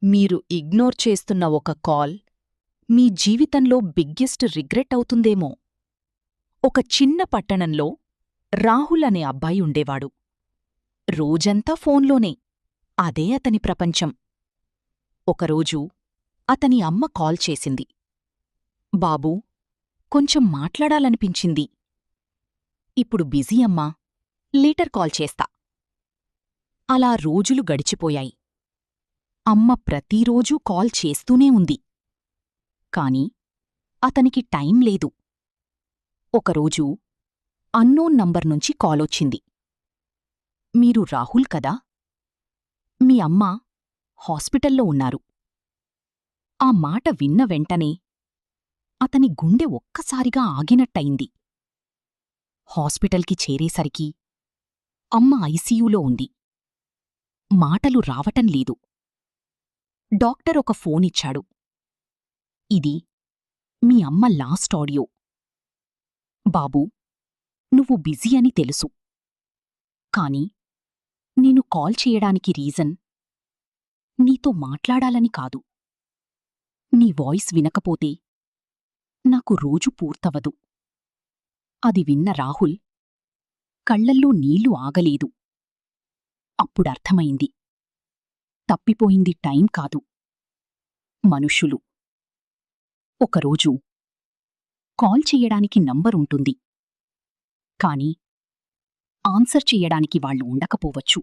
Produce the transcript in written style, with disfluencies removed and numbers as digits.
మీరు ఇగ్నోర్ చేస్తున్న ఒక కాల్ మీ జీవితంలో బిగ్గెస్ట్ రిగ్రెట్ అవుతుందేమో. ఒక చిన్న పట్టణంలో రాహుల్ అనే అబ్బాయి ఉండేవాడు. రోజంతా ఫోన్లోనే. అదే అతని ప్రపంచం. ఒకరోజు అతని అమ్మ కాల్ చేసింది. బాబూ, కొంచెం మాట్లాడాలనిపించింది. ఇప్పుడు బిజీ అమ్మా, లేటర్ కాల్ చేస్తా. అలా రోజులు గడిచిపోయాయి. అమ్మ ప్రతిరోజూ కాల్ చేస్తూనే ఉంది. కాని అతనికి టైం లేదు. ఒకరోజు అన్నోన్ నంబర్ నుంచి కాలొచ్చింది. మీరు రాహుల్ కదా? మీ అమ్మ హాస్పిటల్లో ఉన్నారు. ఆ మాట విన్న వెంటనే అతని గుండె ఒక్కసారిగా ఆగినట్టయింది. హాస్పిటల్కి చేరేసరికి అమ్మ ఐసీయూలో ఉంది. మాటలు రావటంలేదు. డాక్టర్ ఒక ఫోనిచ్చాడు. ఇది మీ అమ్మ లాస్ట్ ఆడియో. బాబూ, నువ్వు బిజీ అని తెలుసు. కాని నేను కాల్ చేయడానికి రీజన్ నీతో మాట్లాడాలని కాదు. నీ వాయిస్ వినకపోతే నాకు రోజు పూర్తవదు. అది విన్న రాహుల్ కళ్లల్లో నీళ్లు ఆగలేదు. అప్పుడర్థమైంది, తప్పిపోయింది టైం కాదు, మనుషులు. ఒకరోజు కాల్ చెయ్యడానికి నంబరుంటుంది. కాని ఆన్సర్ చెయ్యడానికి వాళ్ళు ఉండకపోవచ్చు.